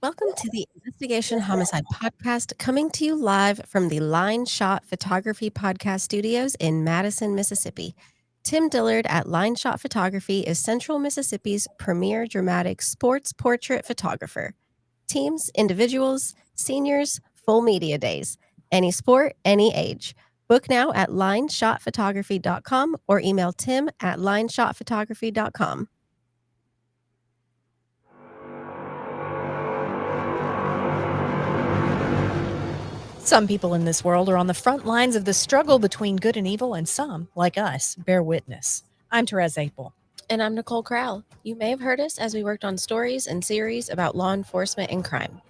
Welcome to the Investigation Homicide podcast, coming to you live from the Line Shot Photography Podcast Studios in Madison, Mississippi. Tim Dillard at Line Shot Photography is Central Mississippi's premier dramatic sports portrait photographer. Teams, individuals, seniors, full media days. Any sport, any age. Book now at lineshotphotography.com or email tim at lineshotphotography.com. Some people in this world are on the front lines of the struggle between good and evil, and some, like us, bear witness. I'm Therese Apel. And I'm Nicole Crowell. You may have heard us as we worked on stories and series about law enforcement and crime.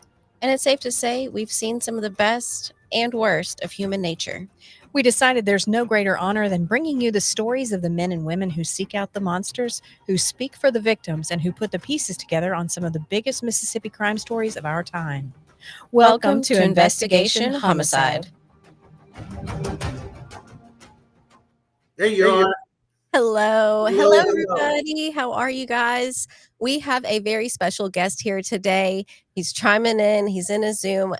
And it's safe to say we've seen some of the best and worst of human nature. We decided there's no greater honor than bringing you the stories of the men and women who seek out the monsters, who speak for the victims, and who put the pieces together on some of the biggest Mississippi crime stories of our time. Welcome to Investigation Homicide. There you are. Hello, everybody. How are you guys? We have a very special guest here today. He's chiming in. He's in a Zoom.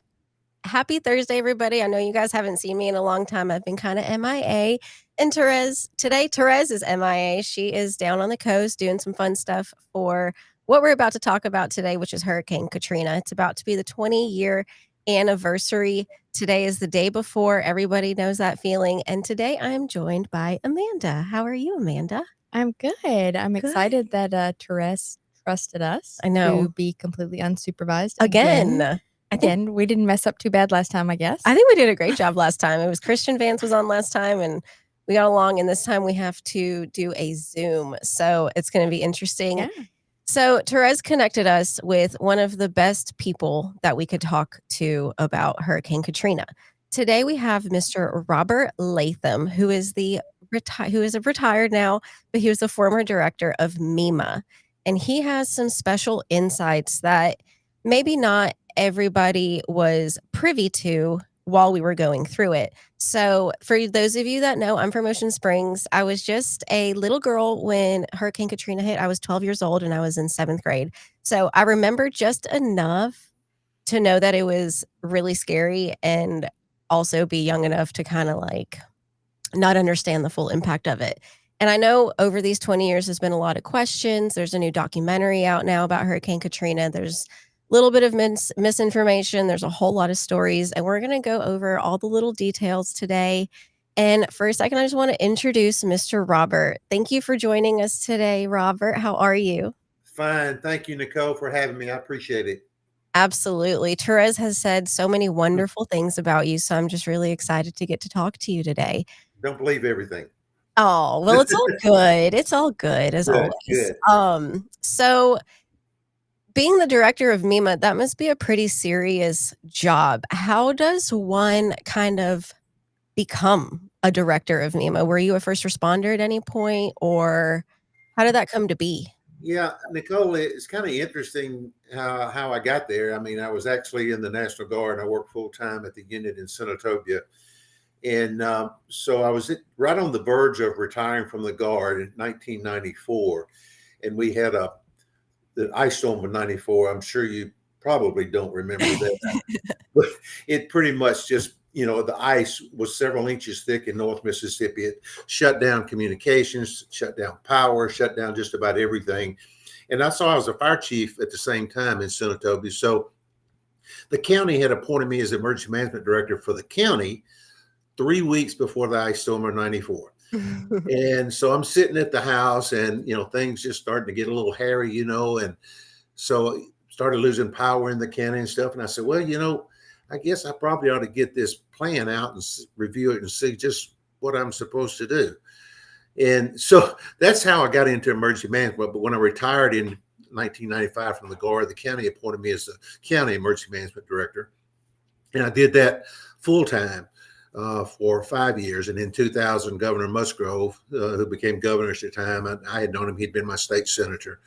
Happy Thursday, everybody. I know you guys haven't seen me in a long time. I've been kind of MIA. And Therese is MIA. She is down on the coast doing some fun stuff for what we're about to talk about today, which is Hurricane Katrina. It's about to be the 20-year anniversary. Today is the day before. Everybody knows that feeling. And today I am joined by Amanda. How are you, Amanda? I'm good. I'm excited that Therese trusted us. I know. To be completely unsupervised. Again. Again, we didn't mess up too bad last time, I guess. I think we did a great job last time. It was Christian Vance was on last time, and we got along. And this time we have to do a Zoom. So it's going to be interesting. Yeah. So Therese connected us with one of the best people that we could talk to about Hurricane Katrina. Today we have Mr. Robert Latham, who is retired now, but he was the former director of MEMA. And he has some special insights that maybe not everybody was privy to while we were going through it. So for those of you that know, I'm from Ocean Springs. I was just a little girl when Hurricane Katrina hit. I was 12 years old and I was in 7th grade. So I remember just enough to know that it was really scary and also be young enough to kind of like not understand the full impact of it. And I know over these 20 years, there's been a lot of questions. There's a new documentary out now about Hurricane Katrina. There's little bit of misinformation. There's a whole lot of stories, and we're going to go over all the little details today. And for a second, I just want to introduce Mr. Robert. Thank you for joining us today, Robert. How are you? Fine. Thank you, Nicole, for having me. I appreciate it. Absolutely. Therese has said so many wonderful things about you, so I'm just really excited to get to talk to you today. Don't believe everything. Oh, well, it's all good. It's all good, as always. Good. So being the director of MEMA, that must be a pretty serious job. How does one kind of become a director of MEMA? Were you a first responder at any point, or how did that come to be? Yeah, Nicole, it's kind of interesting how I got there. I mean, I was actually in the National Guard. I worked full time at the unit in Senatobia. And so I was right on the verge of retiring from the Guard in 1994. And we had the ice storm of 94. I'm sure you probably don't remember that. But it pretty much just, the ice was several inches thick in North Mississippi. It shut down communications, shut down power, shut down just about everything. And I was a fire chief at the same time in Senatobia. So the county had appointed me as emergency management director for the county 3 weeks before the ice storm of 94. And so I'm sitting at the house and, things just starting to get a little hairy, and so started losing power in the county and stuff. And I said, well, I guess I probably ought to get this plan out and review it and see just what I'm supposed to do. And so that's how I got into emergency management. But when I retired in 1995 from the Guard, the county appointed me as the county emergency management director. And I did that full time for 5 years. And in 2000, Governor Musgrove, who became governor at the time, I had known him. He'd been my state senator.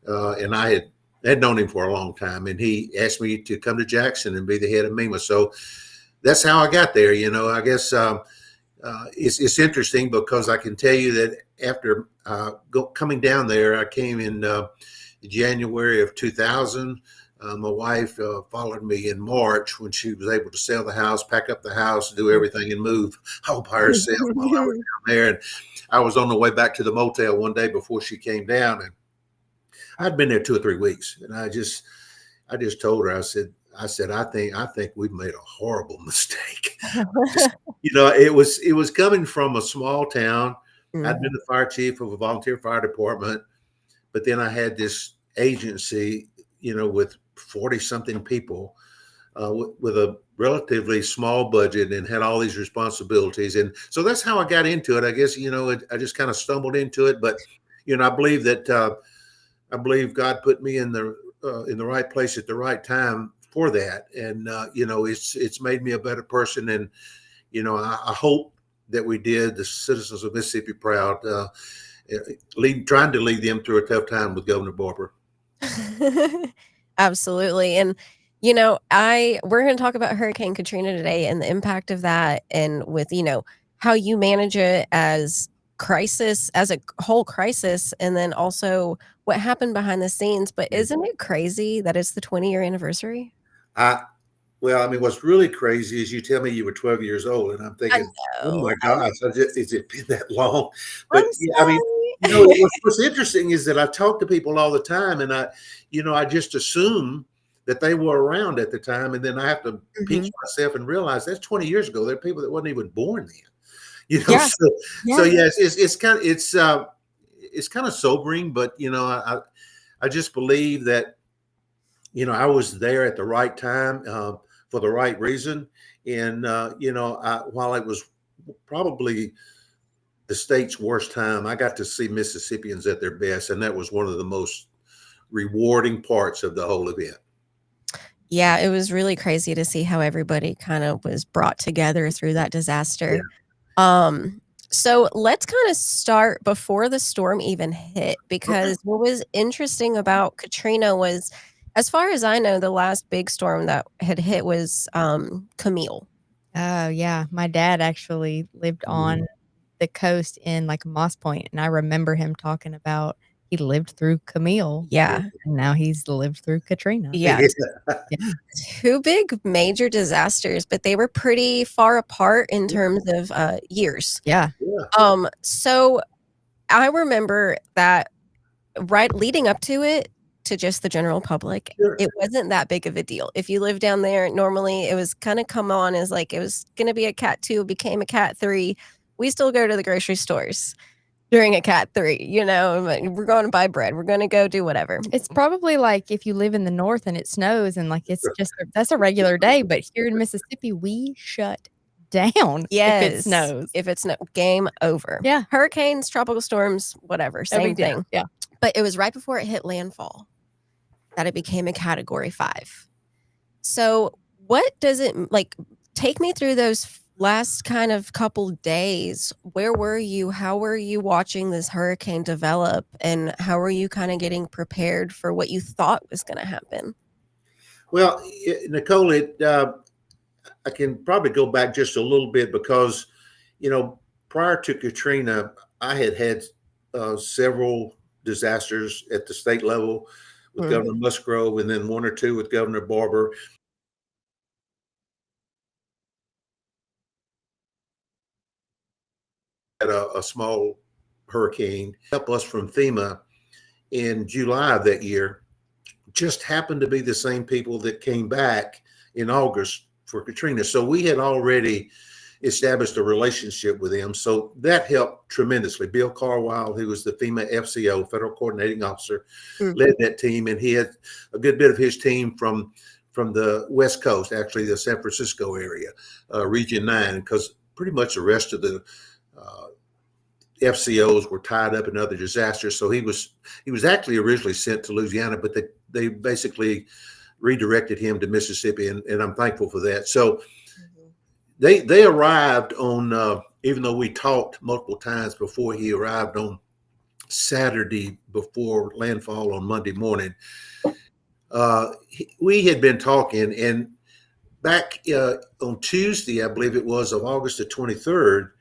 And I had known him for a long time. And he asked me to come to Jackson and be the head of MEMA. So that's how I got there. I guess it's interesting because I can tell you that after coming down there, I came in January of 2000. My wife followed me in March when she was able to sell the house, pack up the house, do everything, and move all by herself while I was down there. And I was on the way back to the motel one day before she came down, and I'd been there 2 or 3 weeks, and I just told her, I said, I think we've made a horrible mistake. Just, it was coming from a small town. I'd been the fire chief of a volunteer fire department, but then I had this agency, with 40 something people, with a relatively small budget, and had all these responsibilities. And so that's how I got into it. I guess, I just kind of stumbled into it, but, I believe that, I believe God put me in the right place at the right time for that. And, it's made me a better person. And, I hope that we did the citizens of Mississippi proud, trying to lead them through a tough time with Governor Barber. Absolutely. And, we're going to talk about Hurricane Katrina today and the impact of that, and with, how you manage it as a whole crisis, and then also what happened behind the scenes. But isn't it crazy that it's the 20-year anniversary? Well, I mean, what's really crazy is you tell me you were 12 years old, and I'm thinking, oh my gosh, is it been that long? But I mean, what's interesting is that I talk to people all the time, and I just assume that they were around at the time, and then I have to pinch myself and realize that's 20 years ago. There are people that wasn't even born then. So yes, it's kind of sobering, but I just believe that I was there at the right time for the right reason, and while it was probably the state's worst time, I got to see Mississippians at their best, and that was one of the most rewarding parts of the whole event. Yeah, it was really crazy to see how everybody kind of was brought together through that disaster. So let's kind of start before the storm even hit, because what was interesting about Katrina was, as far as I know, the last big storm that had hit was Camille. Oh, yeah. My dad actually lived on the coast in like Moss Point, and I remember him talking about he lived through Camille. Yeah. And now he's lived through Katrina. Yeah. Two big major disasters, but they were pretty far apart in terms of years. Yeah. So I remember that right leading up to it, to just the general public, it wasn't that big of a deal. If you live down there, normally it was kind of come on as like it was going to be a Cat 2, became a Cat 3. We still go to the grocery stores during a Cat 3, we're going to buy bread. We're going to go do whatever. It's probably like if you live in the north and it snows and like it's just that's a regular day, but here in Mississippi we shut down if it snows. If it snows, game over. Yeah. Hurricanes, tropical storms, whatever, same thing. Yeah. But it was right before it hit landfall that it became a Category 5. So what does it take me through those last kind of couple days. Where were you? How were you watching this hurricane develop? And how were you kind of getting prepared for what you thought was going to happen? Well, Nicole, I can probably go back just a little bit because, prior to Katrina, I had several disasters at the state level with Governor Musgrove, and then one or two with Governor Barber. Had a small hurricane help us from FEMA in July of that year. Just happened to be the same people that came back in August for Katrina. So we had already established a relationship with them. So that helped tremendously. Bill Carwile, who was the FEMA FCO, Federal Coordinating Officer, led that team. And he had a good bit of his team from the West Coast, actually the San Francisco area, Region 9, because pretty much the rest of the FCOs were tied up in other disasters. So he was actually originally sent to Louisiana, but they basically redirected him to Mississippi, and I'm thankful for that. So they arrived on, even though we talked multiple times before he arrived on Saturday before landfall on Monday morning, we had been talking, and back on Tuesday, I believe it was, of August the 23rd,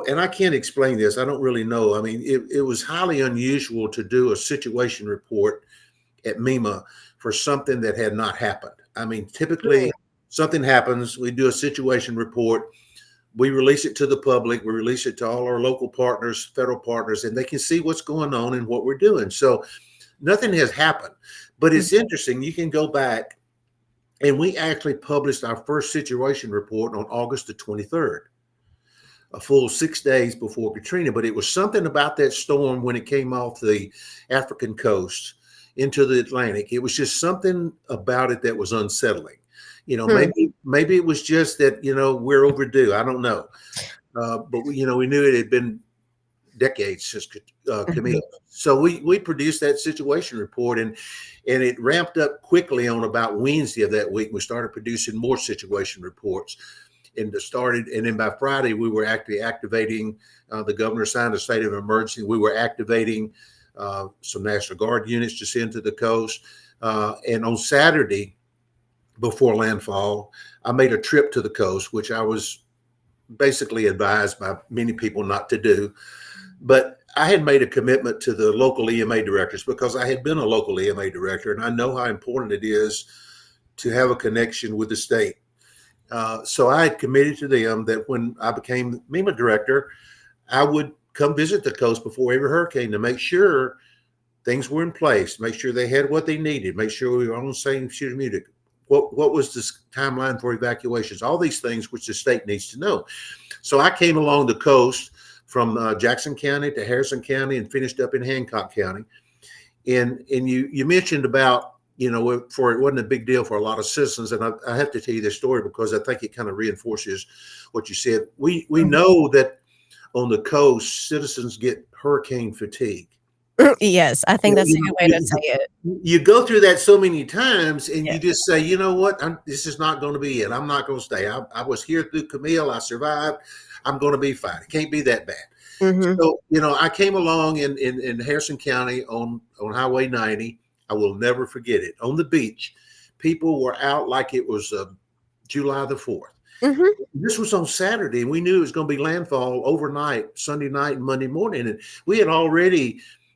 and I can't explain this. I don't really know. I mean, it was highly unusual to do a situation report at MEMA for something that had not happened. I mean, typically something happens, we do a situation report, we release it to the public, we release it to all our local partners, federal partners, and they can see what's going on and what we're doing. So nothing has happened, but it's interesting. You can go back, and we actually published our first situation report on August the 23rd, a full 6 days before Katrina. But it was something about that storm when it came off the African coast into the Atlantic. It was just something about it that was unsettling. You know, maybe it was just that, you know, we're overdue. I don't know. But we knew it had been decades since Camille. So we produced that situation report, and it ramped up quickly on about Wednesday of that week. We started producing more situation reports, and then by Friday we were actually activating. The governor signed a state of emergency. We were activating some National Guard units to send to the coast, and on Saturday before landfall, I made a trip to the coast, which I was basically advised by many people not to do. But I had made a commitment to the local EMA directors because I had been a local EMA director, and I know how important it is to have a connection with the state. So I had committed to them that when I became MEMA director, I would come visit the coast before every hurricane to make sure things were in place, make sure they had what they needed, make sure we were on the same sheet of music. What was the timeline for evacuations? All these things which the state needs to know. So I came along the coast from Jackson County to Harrison County and finished up in Hancock County. And you mentioned about, it wasn't a big deal for a lot of citizens. And I have to tell you this story because I think it kind of reinforces what you said. We know that on the coast, citizens get hurricane fatigue. Yes, I think that's a good way to say it. You go through that so many times, and you just say, you know what, this is not going to be it. I'm not going to stay. I was here through Camille. I survived. I'm going to be fine. It can't be that bad. So, I came along in Harrison County on Highway 90. I will never forget it. On the beach, people were out like it was July the 4th. This was on Saturday, and we knew it was going to be landfall overnight, Sunday night and Monday morning. And we had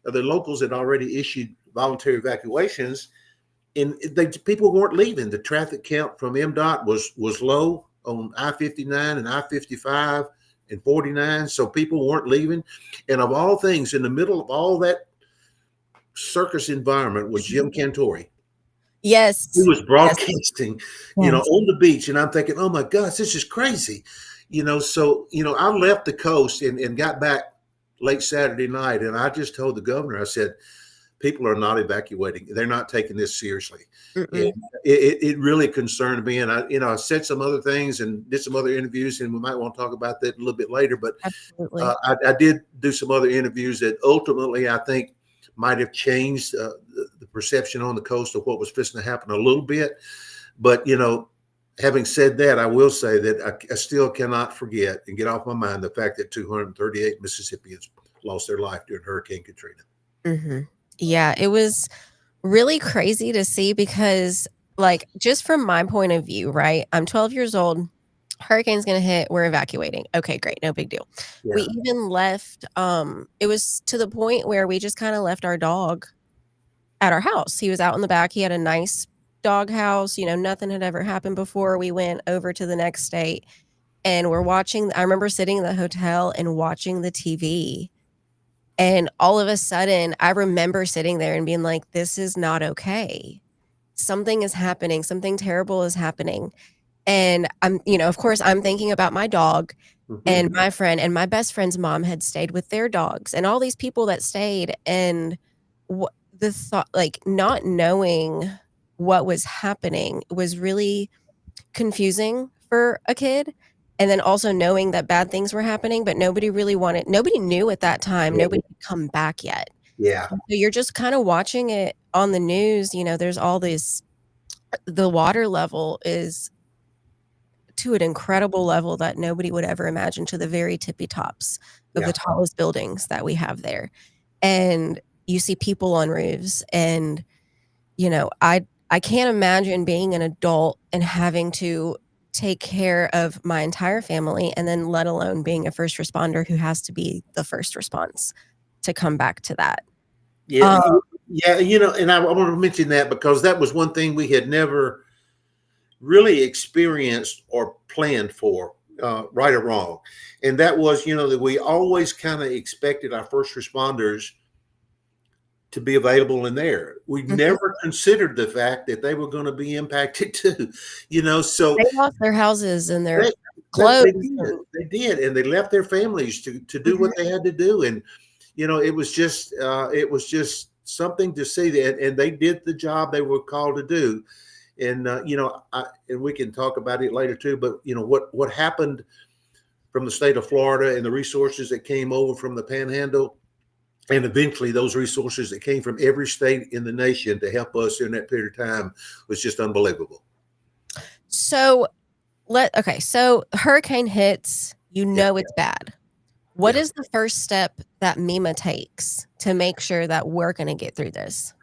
the locals had already issued voluntary evacuations, and people weren't leaving. The traffic count from MDOT was low on I-59 and I-55 and 49, so people weren't leaving. And of all things, in the middle of all that circus environment was Jim Cantori. Yes. He was broadcasting, on the beach, and I'm thinking, oh my gosh, this is crazy. So I left the coast and got back late Saturday night, and I just told the governor, I said, people are not evacuating. They're not taking this seriously. It really concerned me. And I said some other things and did some other interviews, and we might want to talk about that a little bit later. But I did do some other interviews that ultimately I think might have changed the perception on the coast of what was fixing to happen a little bit. But, having said that, I will say that I still cannot forget and get off my mind the fact that 238 Mississippians lost their life during Hurricane Katrina. Yeah, it was really crazy to see because, just from my point of view, right? I'm 12 years old. Hurricane's going to hit. We're evacuating. Okay, great. No big deal. Yeah. We even left. It was to the point where we just kind of left our dog at our house. He was out in the back. He had a nice dog house. Nothing had ever happened before. We went over to the next state and we're watching. I remember sitting in the hotel and watching the TV. And all of a sudden, I remember sitting there and being like, this is not okay. Something is happening. Something terrible is happening. And I'm, of course, I'm thinking about my dog and my friend, and my best friend's mom had stayed with their dogs, and all these people that stayed, and the thought, not knowing what was happening was really confusing for a kid. And then also knowing that bad things were happening, but nobody knew at that time, nobody had come back yet. Yeah. So you're just kind of watching it on the news. There's all this, the water level is to an incredible level that nobody would ever imagine, to the very tippy tops of the tallest buildings that we have there. And you see people on roofs, and, I can't imagine being an adult and having to take care of my entire family, and then let alone being a first responder who has to be the first response to come back to that. Yeah. Yeah, and I want to mention that because that was one thing we had never really experienced or planned for, right or wrong. And that was, that we always kind of expected our first responders to be available in there. We Mhm. never considered the fact that they were going to be impacted too, so They lost their houses and their they, clothes they did. and They did, and they left their families to do Mhm. what they had to do. And it was just something to see that, and they did the job they were called to do. And and we can talk about it later too. But what happened from the state of Florida and the resources that came over from the Panhandle, and eventually those resources that came from every state in the nation to help us in that period of time was just unbelievable. So so hurricane hits, Yeah, it's bad. What yeah. is the first step that MEMA takes to make sure that we're going to get through this?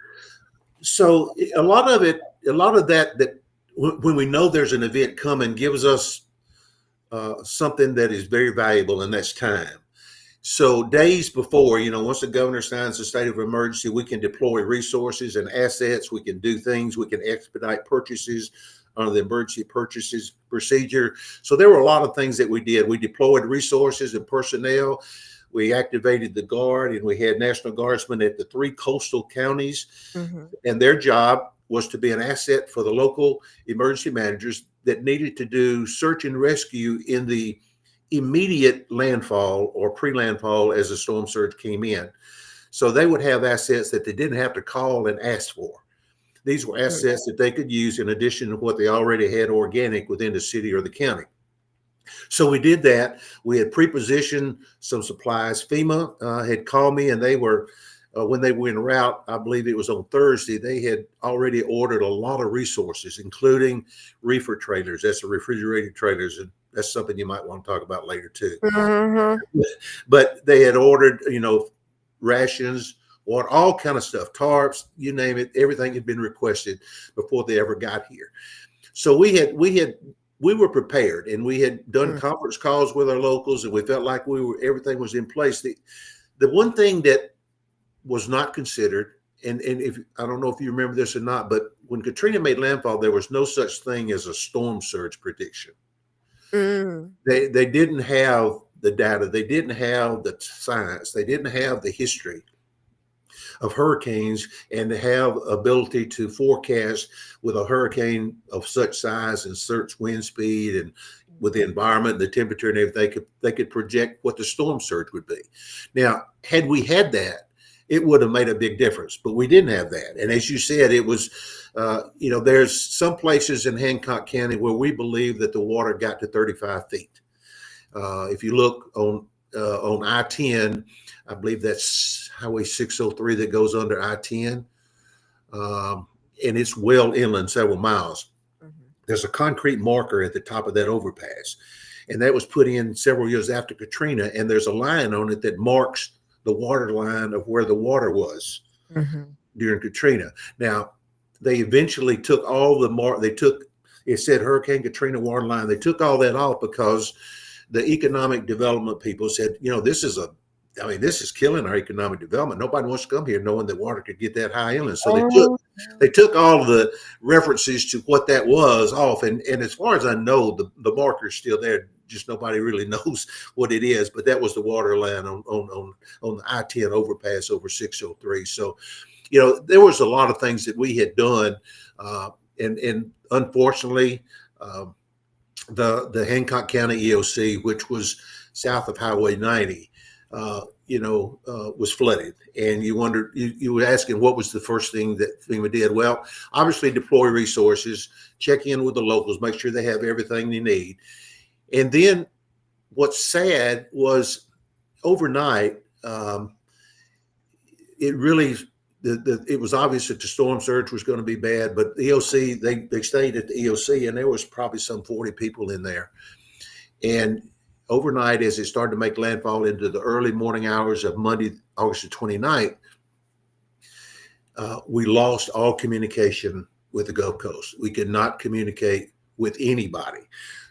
So a lot of that when we know there's an event coming gives us something that is very valuable, and that's time. So days before, once the governor signs the state of emergency, we can deploy resources and assets. We can do things. We can expedite purchases under the emergency purchases procedure. So there were a lot of things that we did. We deployed resources and personnel. We activated the Guard, and we had National Guardsmen at the 3 coastal counties, Mhm. and their job was to be an asset for the local emergency managers that needed to do search and rescue in the immediate landfall or pre-landfall as the storm surge came in. So they would have assets that they didn't have to call and ask for. These were Mm. assets that they could use in addition to what they already had organic within the city or the county. So we did that. We had pre-positioned some supplies. FEMA had called me, and they were, when they were en route, I believe it was on Thursday, they had already ordered a lot of resources, including reefer trailers. That's the refrigerated trailers. And that's something you might want to talk about later too. Mhm. But they had ordered, rations, water, all kind of stuff, tarps, you name it. Everything had been requested before they ever got here. So we were prepared, and we had done Mm. conference calls with our locals, and we felt like everything was in place. The one thing that was not considered, and if I don't know if you remember this or not, but when Katrina made landfall, there was no such thing as a storm surge prediction. Mm. They didn't have the data, they didn't have the science, they didn't have the history of hurricanes, and to have ability to forecast with a hurricane of such size and such wind speed, and with the environment, the temperature, and everything, they could project what the storm surge would be. Now, had we had that, it would have made a big difference, but we didn't have that. And as you said, it was, there's some places in Hancock County where we believe that the water got to 35 feet. If you look on I-10, I believe that's Highway 603 that goes under I-10, and it's well inland several miles. Mhm. There's a concrete marker at the top of that overpass, and that was put in several years after Katrina, and there's a line on it that marks the water line of where the water was Mhm. during Katrina. Now, they eventually took all it said Hurricane Katrina water line. They took all that off because the economic development people said, this is killing our economic development. Nobody wants to come here knowing that water could get that high inland. So Oh. they took all of the references to what that was off. And as far as I know, the marker is still there. Just nobody really knows what it is. But that was the water line on the I-10 overpass over 603. So, there was a lot of things that we had done. And unfortunately, the Hancock County EOC, which was south of Highway 90, was flooded. And you were asking what was the first thing that FEMA did? Well, obviously deploy resources, check in with the locals, make sure they have everything they need. And then what's sad was overnight, it really, it was obvious that the storm surge was going to be bad, but the EOC, they stayed at the EOC, and there was probably some 40 people in there. And overnight, as it started to make landfall into the early morning hours of Monday, August the 29th, we lost all communication with the Gulf Coast. We could not communicate with anybody.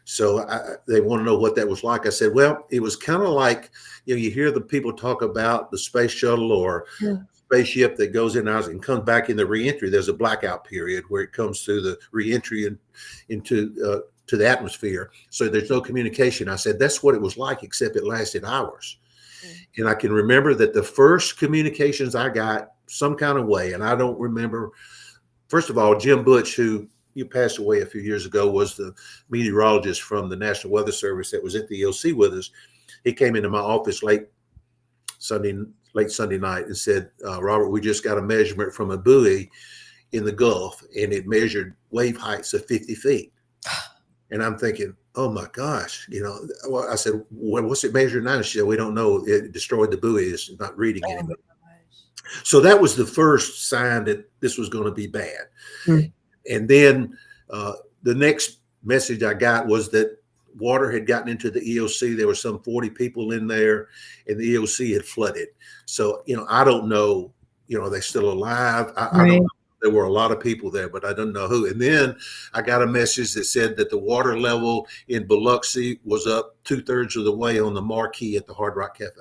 So they want to know what that was like. I said, well, it was kind of like, you hear the people talk about the space shuttle or spaceship that goes in and comes back in the reentry. There's a blackout period where it comes through the reentry into to the atmosphere. So there's no communication. I said, that's what it was like, except it lasted hours. And I can remember that the first communications I got some kind of way, and I don't remember, first of all, Jim Butch, who you passed away a few years ago, was the meteorologist from the National Weather Service that was at the EOC with us. He came into my office late Sunday night and said, Robert, we just got a measurement from a buoy in the Gulf, and it measured wave heights of 50 feet. And I'm thinking, oh my gosh, well, I said, what's it measured now? She said, we don't know. It destroyed the buoy. It's not reading anymore. So that was the first sign that this was going to be bad. And then the next message I got was that water had gotten into the EOC. There were some 40 people in there, and the EOC had flooded. So, I don't know, are they still alive? I don't know. There were a lot of people there, but I don't know who. And then I got a message that said that the water level in Biloxi was up 2/3 of the way on the marquee at the Hard Rock Cafe.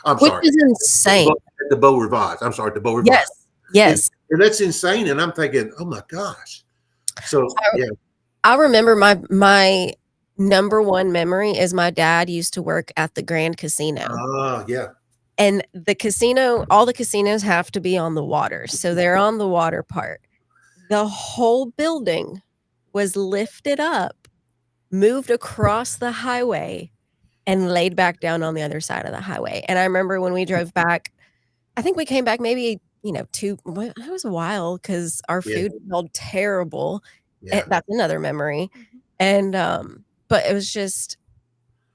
Which is insane. At the Beau Rivage. I'm sorry, the Beau Rivage. Yes. And that's insane. And I'm thinking, oh my gosh. So, yeah. I remember my number one memory is my dad used to work at the Grand Casino. Yeah. And the casino, all the casinos have to be on the water. So they're on the water part. The whole building was lifted up, moved across the highway, and laid back down on the other side of the highway. And I remember when we drove back, I think we came back maybe, it was a while because our food smelled terrible. Yeah. That's another memory. And, but it was just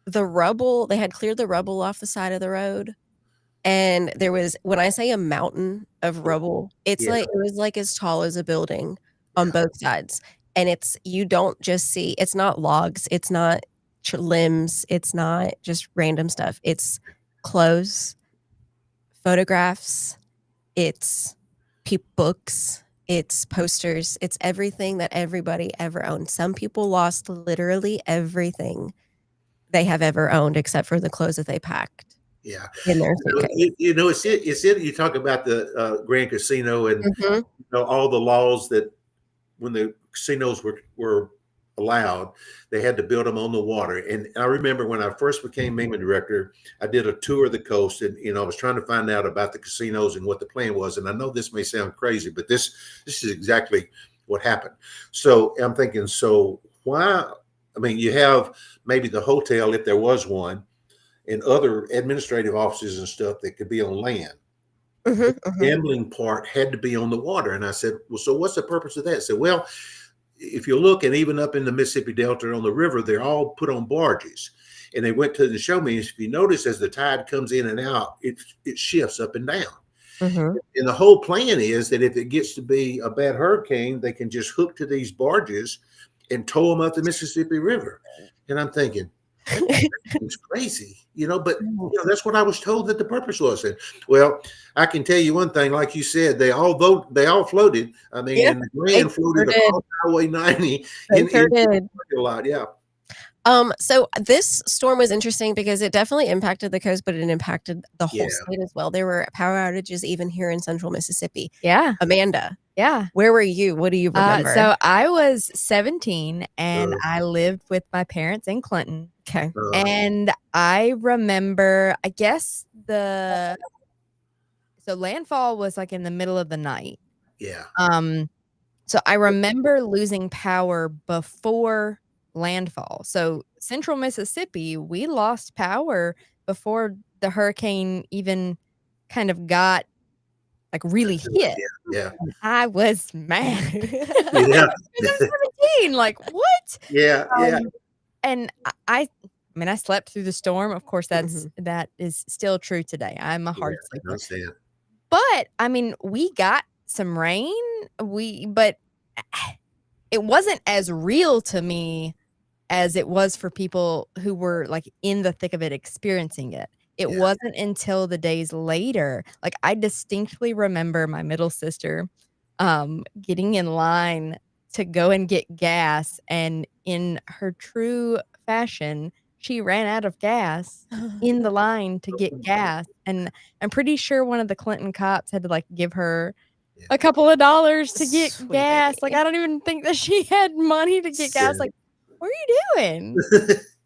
the rubble. They had cleared the rubble off the side of the road. And there was, when I say a mountain of rubble, it was like as tall as a building on both sides. And you don't just see, it's not logs, it's not limbs, it's not just random stuff. It's clothes, photographs, it's books, it's posters, it's everything that everybody ever owned. Some people lost literally everything they have ever owned except for the clothes that they packed. Yeah. In their suitcase. It's it. You talk about the Grand Casino and all the laws that when the casinos were allowed, they had to build them on the water. And I remember when I first became Mainland director, I did a tour of the coast, and I was trying to find out about the casinos and what the plan was. And I know this may sound crazy, but this is exactly what happened. So I'm thinking, so why? I mean, you have maybe the hotel, if there was one, and other administrative offices and stuff that could be on land. The gambling part had to be on the water. And I said, well, so what's the purpose of that? I said, well, if you look, and even up in the Mississippi Delta on the river, they're all put on barges. And they went to show me, if you notice, as the tide comes in and out, it shifts up and down. And the whole plan is that if it gets to be a bad hurricane, they can just hook to these barges and tow them up the Mississippi River. And I'm thinking, it's crazy, but that's what I was told that the purpose was. And well, I can tell you one thing, like you said, they all floated. I mean, and the Grand floated across Highway 90 in the lot. Yeah. So this storm was interesting because it definitely impacted the coast, but it impacted the whole state as well. There were power outages even here in central Mississippi. Yeah. Amanda. Yeah. Where were you? What do you remember? So I was 17 and I lived with my parents in Clinton. Okay. And I remember, I guess so landfall was like in the middle of the night. Yeah. So I remember losing power before landfall. So central Mississippi, we lost power before the hurricane even kind of got like really hit. Yeah. And I was mad. Yeah. I was 17. Like, what? Yeah. And I slept through the storm. Of course, that is still true today. I'm a hard sleeper. But I mean, we got some rain. But it wasn't as real to me as it was for people who were like in the thick of it, experiencing it. It wasn't until the days later, like I distinctly remember my middle sister getting in line to go and get gas, and in her true fashion, she ran out of gas in the line to get gas, and I'm pretty sure one of the Clinton cops had to, like, give her a couple of dollars to get Sweet gas. baby. Like, I don't even think that she had money to get gas. Like, what are you doing?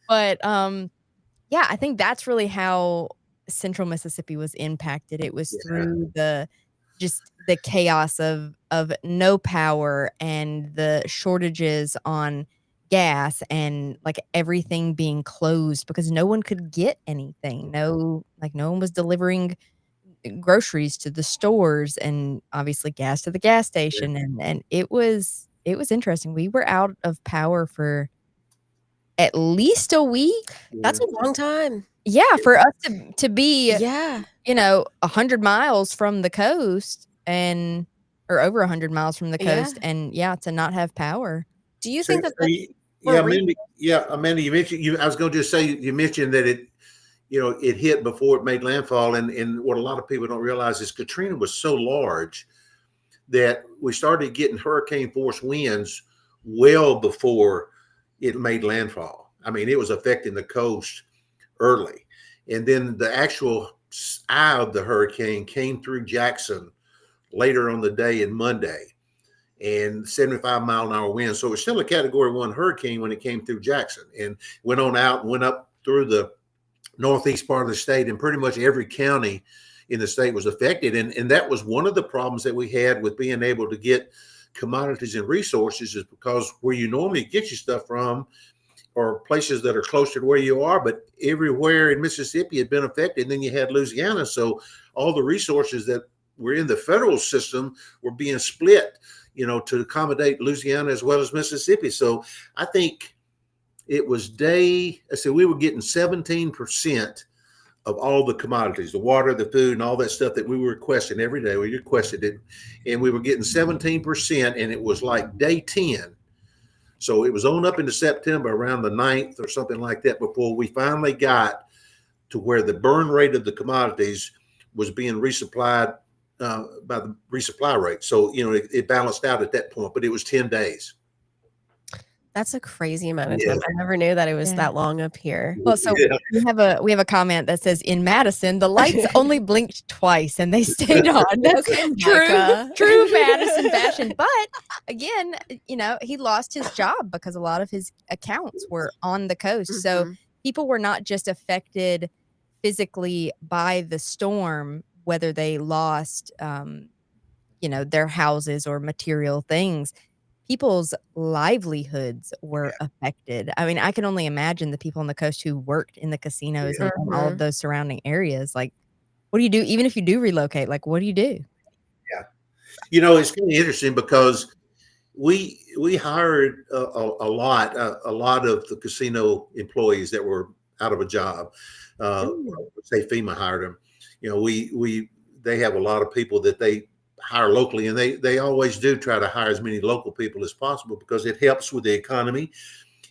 But, yeah, I think that's really how Central Mississippi was impacted. It was through the chaos of no power and the shortages on gas and, like, everything being closed because no one could get anything. No one was delivering groceries to the stores and obviously gas to the gas station, and it was interesting. We were out of power for at least a week. That's a long time. Yeah, for us to be, Yeah. 100 miles from the coast or over 100 miles from the coast and, to not have power. Do you think that Amanda, you mentioned I was going to just say you mentioned that it hit before it made landfall, and what a lot of people don't realize is Katrina was so large that we started getting hurricane force winds well before it made landfall. I mean, it was affecting the coast early. And then the actual eye of the hurricane came through Jackson later on the day and Monday, and 75-mile-an-hour winds. So it was still a Category 1 hurricane when it came through Jackson, and went on out and went up through the northeast part of the state, and pretty much every county in the state was affected. And that was one of the problems that we had with being able to get commodities and resources, is because where you normally get your stuff from or places that are closer to where you are, but everywhere in Mississippi had been affected. And then you had Louisiana. So all the resources that were in the federal system were being split, to accommodate Louisiana as well as Mississippi. So I think it was we were getting 17% of all the commodities, the water, the food, and all that stuff that we were requesting every day. We requested it, and we were getting 17%, and it was like day 10. So it was on up into September around the 9th or something like that before we finally got to where the burn rate of the commodities was being resupplied by the resupply rate. So, it balanced out at that point, but it was 10 days. That's a crazy amount of time. I never knew that it was that long up here. Well, so we have a comment that says, in Madison, the lights only blinked twice and they stayed on. That's true Madison fashion. But again, he lost his job because a lot of his accounts were on the coast. Mm-hmm. So people were not just affected physically by the storm, whether they lost, their houses or material things. People's livelihoods were affected. I mean, I can only imagine the people on the coast who worked in the casinos and all of those surrounding areas. Like, what do you do? Even if you do relocate, like, what do you do? Yeah. It's kind of interesting because we hired a lot of the casino employees that were out of a job. Say FEMA hired them. They have a lot of people that they hire locally, and they always do try to hire as many local people as possible because it helps with the economy.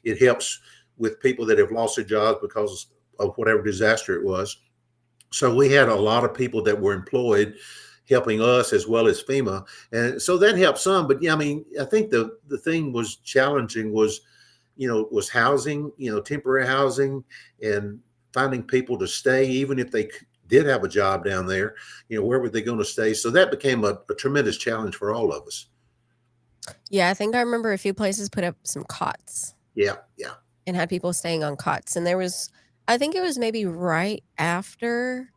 It helps with people that have lost their jobs because of whatever disaster it was. So we had a lot of people that were employed helping us as well as FEMA. And so that helped some. But I think the thing was challenging was housing, temporary housing, and finding people to stay, even if they did have a job down there, where were they going to stay? So that became a tremendous challenge for all of us. Yeah, I think I remember a few places put up some cots. Yeah. And had people staying on cots. And I think it was maybe right after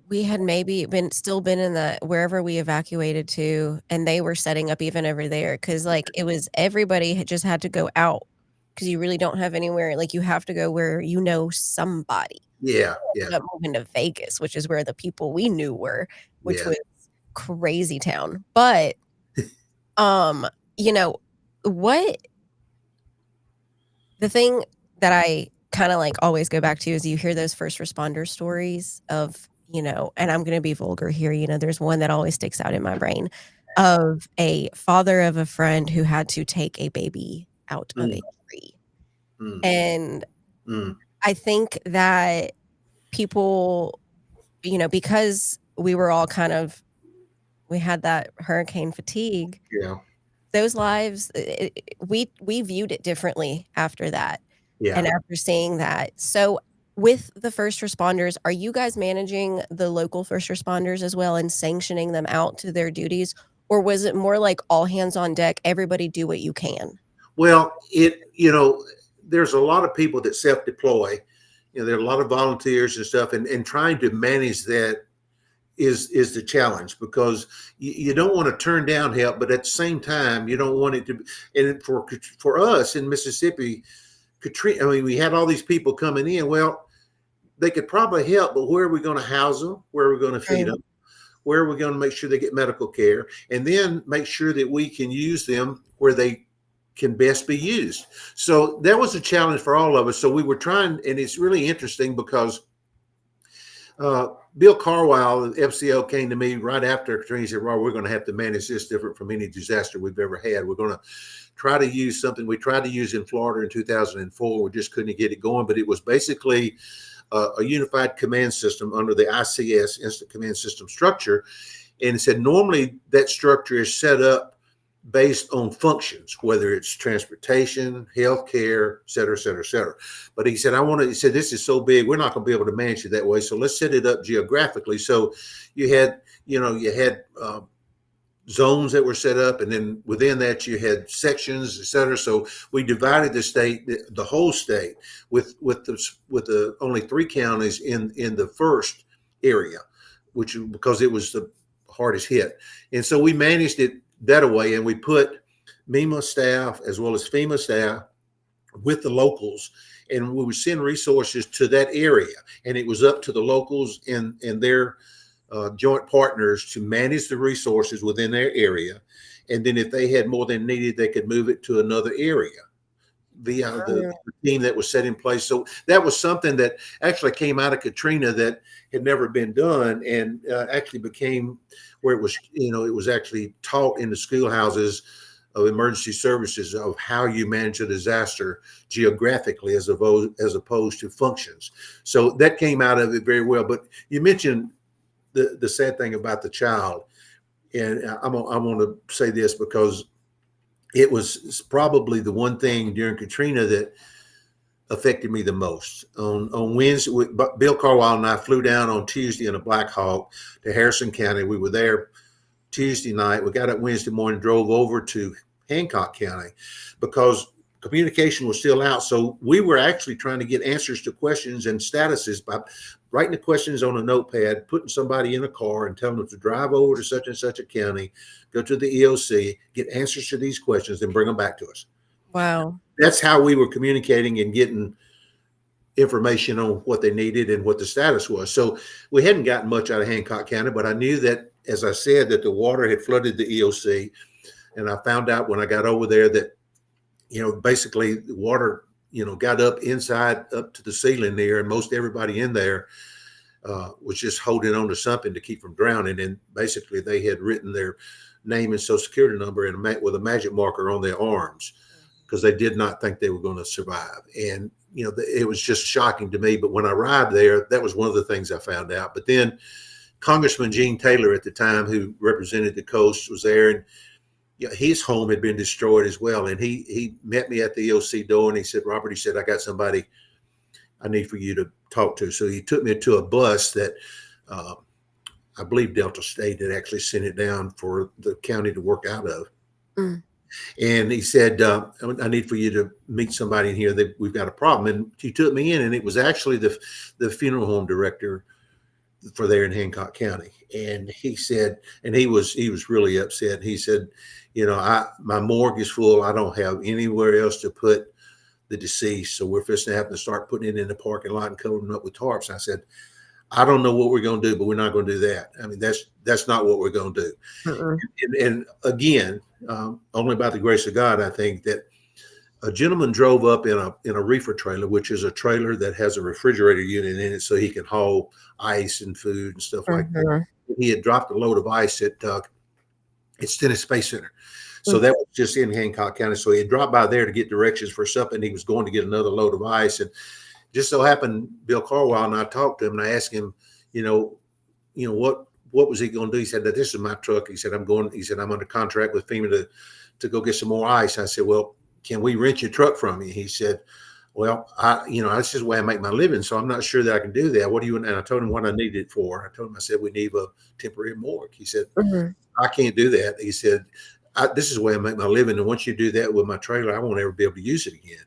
we had maybe been in the wherever we evacuated to, and they were setting up even over there because it was everybody just had to go out because you really don't have anywhere. Like, you have to go where somebody. Yeah. Up moving to Vegas, which is where the people we knew were, which was crazy town. But, what the thing that I kind of always go back to is you hear those first responder stories of, and I'm going to be vulgar here. There's one that always sticks out in my brain of a father of a friend who had to take a baby out of a tree. And I think that people, because we were all we had that hurricane fatigue. Yeah. Those lives, we viewed it differently after that. Yeah. And after seeing that, so with the first responders, are you guys managing the local first responders as well and sanctioning them out to their duties? Or was it more like all hands on deck, everybody do what you can? Well, there's a lot of people that self-deploy. There are a lot of volunteers and stuff, and trying to manage that is the challenge, because you don't want to turn down help, but at the same time, you don't want it to. And for us in Mississippi, Katrina, I mean, we had all these people coming in. Well, they could probably help, but where are we going to house them? Where are we going to feed them? Where are we going to make sure they get medical care? And then make sure that we can use them where they can best be used. So that was a challenge for all of us. So we were trying, and it's really interesting because Bill Carwile, the FCO, came to me right after Katrina. He said, "Well, we're going to have to manage this different from any disaster we've ever had. We're going to try to use something we tried to use in Florida in 2004. We just couldn't get it going, but it was basically a unified command system under the ICS, Instant Command System structure." And it said normally that structure is set up based on functions, whether it's transportation, healthcare, et cetera, et cetera, et cetera. But he said, he said, this is so big, we're not going to be able to manage it that way. So let's set it up geographically. So you had zones that were set up, and then within that you had sections, et cetera. So we divided the state, the whole state, with the only 3 counties in the first area, because it was the hardest hit. And so we managed it that way, and we put MEMA staff as well as FEMA staff with the locals, and we would send resources to that area, and it was up to the locals and their joint partners to manage the resources within their area. And then if they had more than needed, they could move it to another area via the team that was set in place. So that was something that actually came out of Katrina that had never been done, and actually became where it was actually taught in the schoolhouses of emergency services of how you manage a disaster geographically as opposed to functions. So that came out of it very well. But you mentioned the sad thing about the child, and I want to say this because it was probably the one thing during Katrina that affected me the most. On Wednesday, Bill Carwile and I flew down on Tuesday in a Black Hawk to Harrison County. We were there Tuesday night. We got up Wednesday morning, drove over to Hancock County because communication was still out. So we were actually trying to get answers to questions and statuses by writing the questions on a notepad, putting somebody in a car and telling them to drive over to such and such a county, go to the EOC, get answers to these questions, and bring them back to us. Wow. That's how we were communicating and getting information on what they needed and what the status was. So we hadn't gotten much out of Hancock County, but I knew that, as I said, that the water had flooded the EOC. And I found out when I got over there that, basically the water, got up to the ceiling there, and most everybody in there was just holding on to something to keep from drowning. And basically they had written their name and social security number with a magic marker on their arms, because they did not think they were going to survive. And, it was just shocking to me. But when I arrived there, that was one of the things I found out. But then Congressman Gene Taylor at the time, who represented the coast, was there, and his home had been destroyed as well. And he met me at the EOC door, and he said, "Robert," he said, "I got somebody I need for you to talk to." So he took me to a bus that I believe Delta State had actually sent it down for the county to work out of. Mm. And he said, "I need for you to meet somebody in here that we've got a problem." And he took me in, and it was actually the funeral home director for there in Hancock County. And he said, and he was really upset. He said, my morgue is full. I don't have anywhere else to put the deceased. So we're fixing to have to start putting it in the parking lot and covering them up with tarps. And I said, "I don't know what we're going to do, but we're not going to do that. I mean, that's not what we're going to do." Uh-uh. And again, only by the grace of God, I think that a gentleman drove up in a reefer trailer, which is a trailer that has a refrigerator unit in it, so he can haul ice and food and stuff like that. He had dropped a load of ice at Stennis Space Center. So that was just in Hancock County. So he had dropped by there to get directions for something. He was going to get another load of ice. And just so happened, Bill Carwile and I talked to him, and I asked him, what was he going to do? He said, "This is my truck." He said, "I'm under contract with FEMA to go get some more ice." I said, "Well, can we rent your truck from you?" He said, well, that's just the way I make my living. So I'm not sure that I can do that. What do you, and I told him what I needed it for. I told him, I said, we need a temporary morgue. He said, Mhm. I can't do that. He said, this is the way I make my living. And once you do that with my trailer, I won't ever be able to use it again.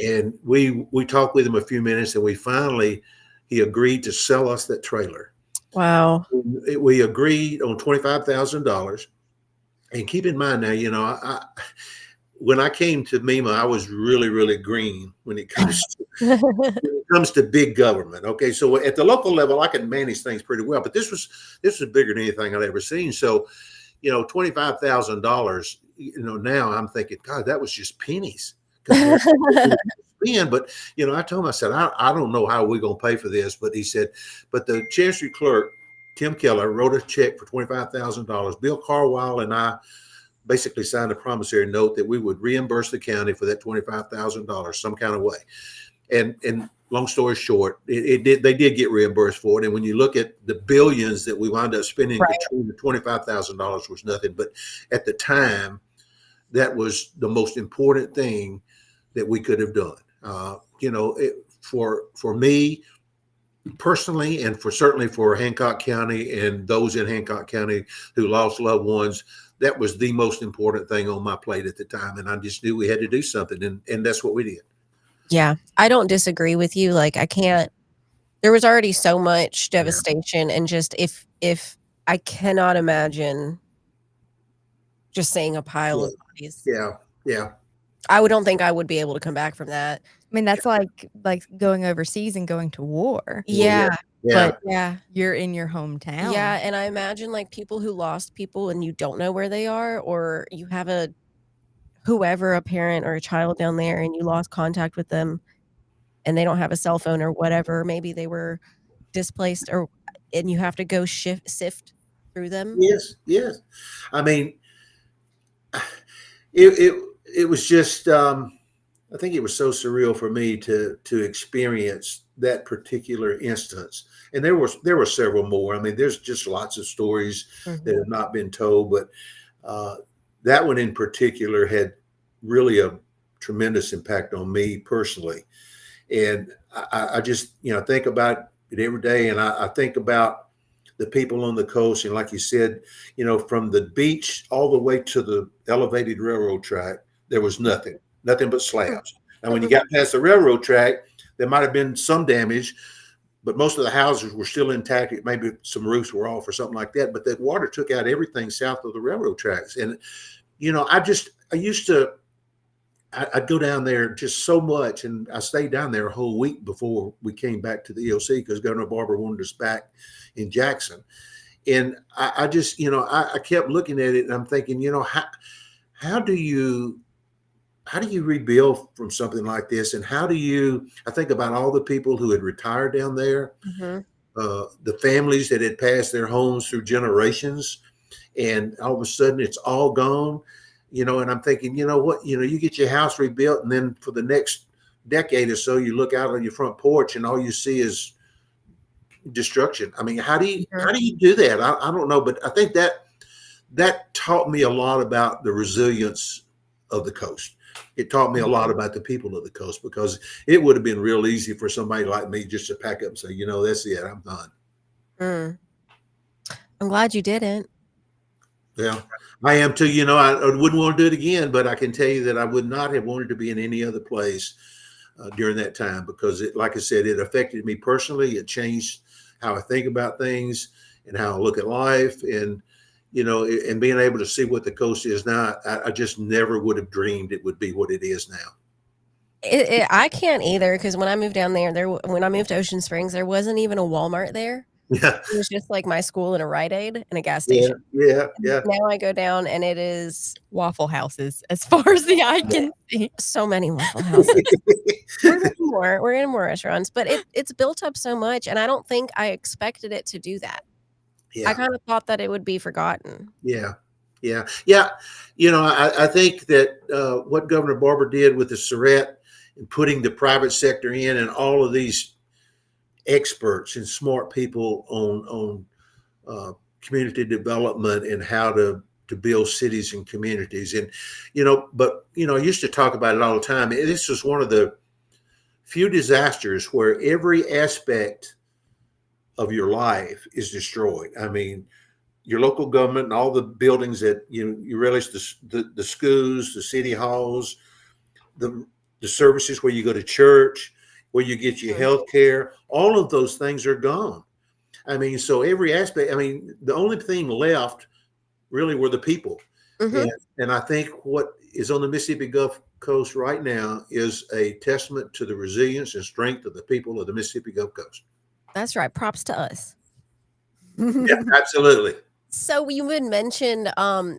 And we talked with him a few minutes, and he agreed to sell us that trailer. Wow. We agreed on $25,000. And keep in mind now, when I came to MEMA, I was really, really green when it comes to big government. Okay, so at the local level, I can manage things pretty well, but this was bigger than anything I'd ever seen. So, $25,000. Now I'm thinking, God, that was just pennies compared to spend. But I told him, I said, I don't know how we're gonna pay for this, but he said, but the Chancery Clerk, Tim Keller, wrote a check for $25,000. Bill Carwile and I basically signed a promissory note that we would reimburse the county for that $25,000 some kind of way. And long story short, they did get reimbursed for it. And when you look at the billions that we wound up spending, Right. the $25,000 was nothing. But at the time, that was the most important thing that we could have done. For me personally, and certainly for Hancock County and those in Hancock County who lost loved ones, that was the most important thing on my plate at the time. And I just knew we had to do something. And that's what we did. Yeah, I don't disagree with you. Like, I can't, there was already so much devastation, and just if I cannot imagine just seeing a pile of bodies. Yeah. I don't think I would be able to come back from that. I mean, that's like going overseas and going to war. Yeah. But Yeah. you're in your hometown. Yeah, and I imagine, like, people who lost people and you don't know where they are, or you have a parent or a child down there and you lost contact with them and they don't have a cell phone or whatever, maybe they were displaced, and you have to go sift through them. Yes. I mean, it was just, I think it was so surreal for me to experience that particular instance. And there were several more. I mean, there's just lots of stories that have not been told, but that one in particular had really a tremendous impact on me personally. And I just, think about it every day. And I think about the people on the coast. And like you said, from the beach all the way to the elevated railroad track, there was nothing but slabs. And when you got past the railroad track, there might have been some damage, but most of the houses were still intact. Maybe some roofs were off or something like that. But that water took out everything south of the railroad tracks. And, I'd go down there just so much. And I stayed down there a whole week before we came back to the EOC because Governor Barber wanted us back in Jackson. And I just, I kept looking at it and I'm thinking, how do you rebuild from something like this? And I think about all the people who had retired down there, the families that had passed their homes through generations, and all of a sudden it's all gone, and I'm thinking, you get your house rebuilt, and then for the next decade or so, you look out on your front porch and all you see is destruction. I mean, how do you do that? I don't know, but I think that taught me a lot about the resilience of the coast. It taught me a lot about the people of the coast, because it would have been real easy for somebody like me just to pack up and say, that's it, I'm done. I'm glad you didn't. Yeah, I am too. I wouldn't want to do it again, but I can tell you that I would not have wanted to be in any other place during that time, because like I said, it affected me personally. It changed how I think about things and how I look at life. And and being able to see what the coast is now, I just never would have dreamed it would be what it is now. I can't either, because when I moved down when I moved to Ocean Springs, there wasn't even a Walmart there. Yeah, it was just like my school and a Rite Aid and a gas station. Yeah. Now I go down and it is Waffle Houses as far as the eye can see. So many Waffle Houses. We're getting more restaurants, but it's built up so much, and I don't think I expected it to do that. I kind of thought that it would be forgotten. Yeah. I think that what Governor Barber did with the Surrett and putting the private sector in, and all of these experts and smart people on community development and how to build cities and communities. And, I used to talk about it all the time. This was one of the few disasters where every aspect of your life is destroyed. I mean, your local government and all the buildings that you realize the schools, the city halls, the services where you go to church, where you get your health care, all of those things are gone. I mean, so every aspect, I mean, the only thing left really were the people. And I think what is on the Mississippi Gulf Coast right now is a testament to the resilience and strength of the people of the Mississippi Gulf Coast. That's right. Props to us. Yeah, absolutely. So you had mentioned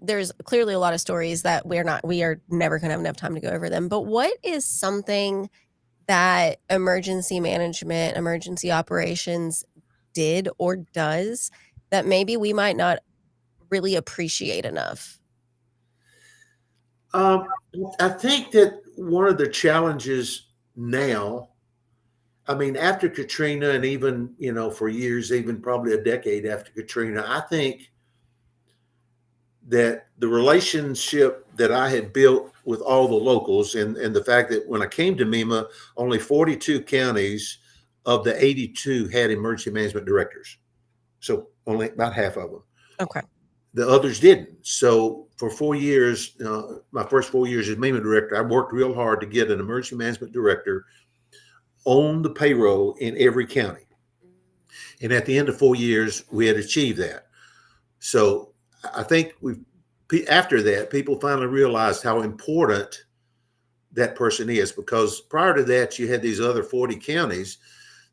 there's clearly a lot of stories that we are never going to have enough time to go over them. But what is something that emergency management, emergency operations did or does that maybe we might not really appreciate enough? I think that one of the challenges now, I mean, after Katrina and even, for years, even probably a decade after Katrina, I think that the relationship that I had built with all the locals and the fact that when I came to MEMA, only 42 counties of the 82 had emergency management directors. So only about half of them. Okay. The others didn't. So for 4 years, my first 4 years as MEMA director, I worked real hard to get an emergency management director on the payroll in every county. And at the end of 4 years, we had achieved that. So I think after that, people finally realized how important that person is, because prior to that, you had these other 40 counties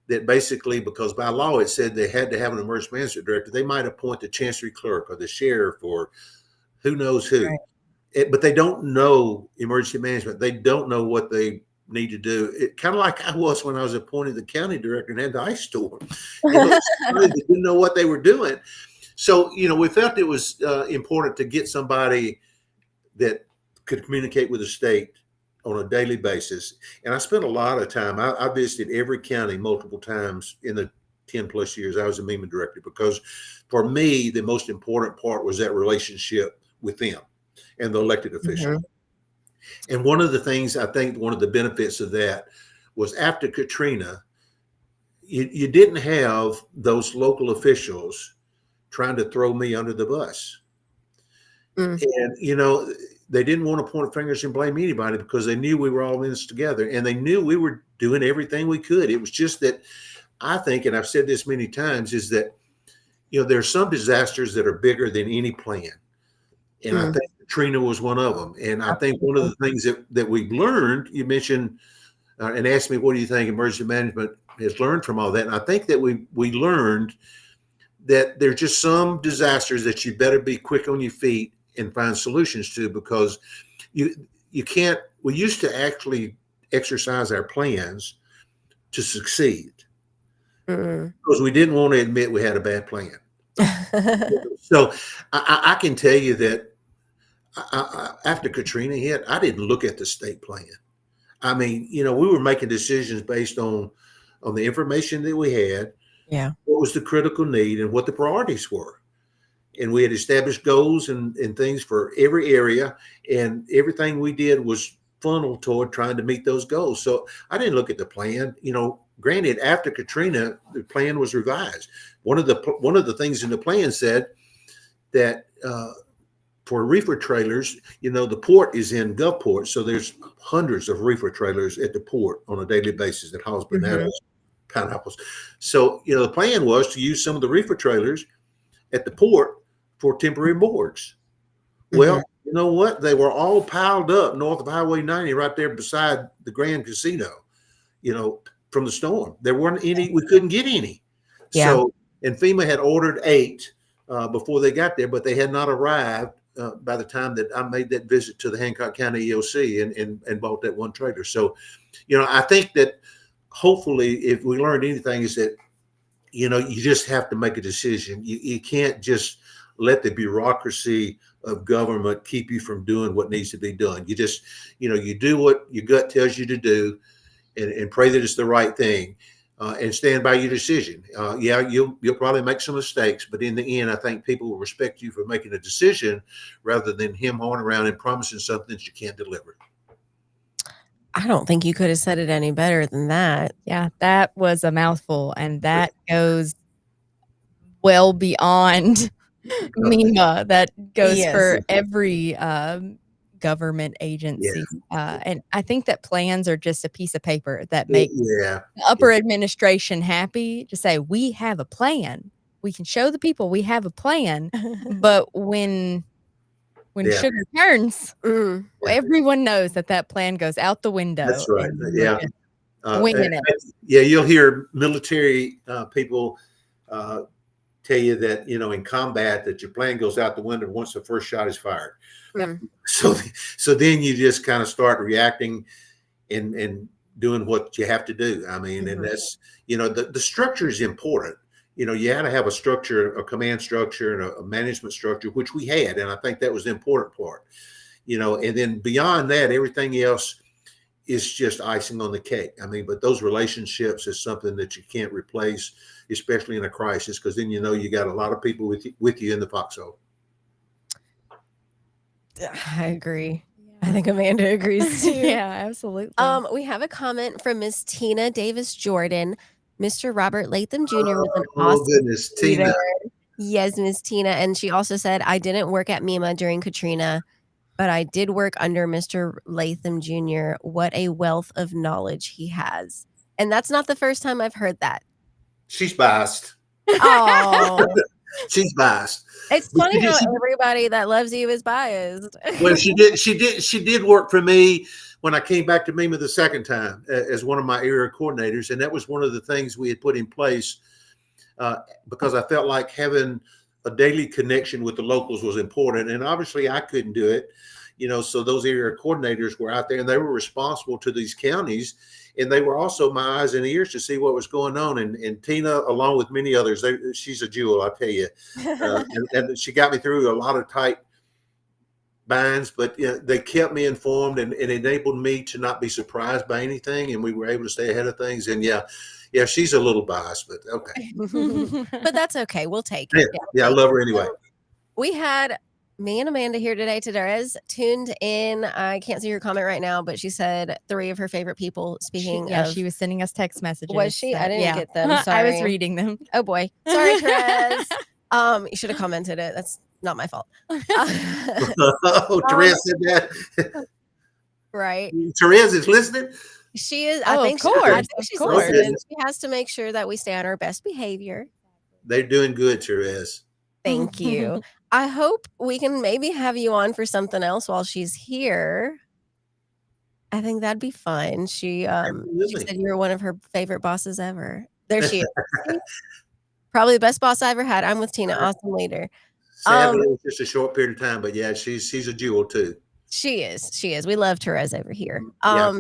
that basically, because by law it said they had to have an emergency management director, they might appoint the chancery clerk or the sheriff or who knows who. Right. But they don't know emergency management. They don't know what they need to do. It kind of like I was when I was appointed the county director and had the ice storm. They didn't know what they were doing. So, we felt it was important to get somebody that could communicate with the state on a daily basis. And I spent a lot of time. I visited every county multiple times in the 10 plus years I was a MEMA director, because for me, the most important part was that relationship with them and the elected officials. And one of the things, I think one of the benefits of that was after Katrina, you didn't have those local officials trying to throw me under the bus. And, they didn't want to point fingers and blame anybody, because they knew we were all in this together and they knew we were doing everything we could. It was just that I think, and I've said this many times, is that, there are some disasters that are bigger than any plan. And I think Katrina was one of them. And I think one of the things that we've learned, you mentioned and asked me, what do you think emergency management has learned from all that? And I think that we learned that there's just some disasters that you better be quick on your feet and find solutions to, because you can't. We used to actually exercise our plans to succeed because we didn't want to admit we had a bad plan. So I can tell you that after Katrina hit, I didn't look at the state plan. I mean, we were making decisions based on the information that we had. Yeah. What was the critical need and what the priorities were. And we had established goals and things for every area, and everything we did was funneled toward trying to meet those goals. So I didn't look at the plan. Granted, after Katrina, the plan was revised. One of the things in the plan said that for reefer trailers, the port is in Gulfport, so there's hundreds of reefer trailers at the port on a daily basis that hauls bananas, pineapples. So, the plan was to use some of the reefer trailers at the port for temporary boards. Well, you know what? They were all piled up north of Highway 90 right there beside the Grand Casino, from the storm. There weren't any, we couldn't get any. Yeah. So, and FEMA had ordered 8 before they got there, but they had not arrived by the time that I made that visit to the Hancock County EOC and bought that one trailer. So, I think that hopefully if we learned anything is that, you just have to make a decision. You can't just let the bureaucracy of government keep you from doing what needs to be done. You just, you do what your gut tells you to do and pray that it's the right thing and stand by your decision. You'll probably make some mistakes, but in the end, I think people will respect you for making a decision rather than him hawing around and promising something that you can't deliver. I don't think you could have said it any better than that. Yeah, that was a mouthful, and that goes well beyond MEMA. That goes Yes. for every, government agency, Yeah. and I think that plans are just a piece of paper that makes Yeah. the upper administration happy to say, "We have a plan. We can show the people we have a plan," but when Yeah. sugar turns, Mm. everyone knows that that plan goes out the window, That's right. and we're Yeah. just winging it. Yeah, you'll hear military people tell you that, in combat, that your plan goes out the window once the first shot is fired. Mm. So then you just kind of start reacting and doing what you have to do. I mean, and that's, the structure is important. You had to have a structure, a command structure, and a management structure, which we had. And I think that was the important part, and then beyond that, everything else is just icing on the cake. I mean, but those relationships is something that you can't replace, especially in a crisis, because then you got a lot of people with you in the foxhole. I agree. I think Amanda agrees too. Yeah, absolutely. We have a comment from Miss Tina Davis Jordan. Mr. Robert Latham Jr. was an awesome Goodness, Tina. Yes, Miss Tina. And she also said, I didn't work at MEMA during Katrina, but I did work under Mr. Latham Jr. What a wealth of knowledge he has. And that's not the first time I've heard that. She's biased. Oh, She's biased. it's funny how everybody that loves you is biased. Well, she did work for me when I came back to MEMA the second time as one of my area coordinators. And that was one of the things we had put in place because I felt like having a daily connection with the locals was important. And obviously I couldn't do it, so those area coordinators were out there and they were responsible to these counties. And they were also my eyes and ears to see what was going on. And Tina, along with many others, she's a jewel, I tell you. And she got me through a lot of tight binds, but they kept me informed and enabled me to not be surprised by anything. And we were able to stay ahead of things. And yeah, she's a little biased, but okay. But that's okay. We'll take it. Yeah, I love her anyway. We had me and Amanda here today. Tadara's tuned in. I can't see her comment right now, but she said 3 of her favorite people. Speaking of, she was sending us text messages. Was she? I didn't get them. Sorry. I was reading them. Oh boy. Sorry, Therese. You should have commented it. That's not my fault. Oh, Therese said that. Right. Therese is listening. She is. Oh, I think of course. I think she's listening. She has to make sure that we stay on our best behavior. They're doing good, Therese. Thank you. I hope we can maybe have you on for something else while she's here. I think that'd be fun. She said you were one of her favorite bosses ever. There she is. Probably the best boss I ever had. I'm with Tina. Awesome leader. Sadly, it was just a short period of time, but yeah, she's a jewel too. She is. We love Therese over here. Yeah.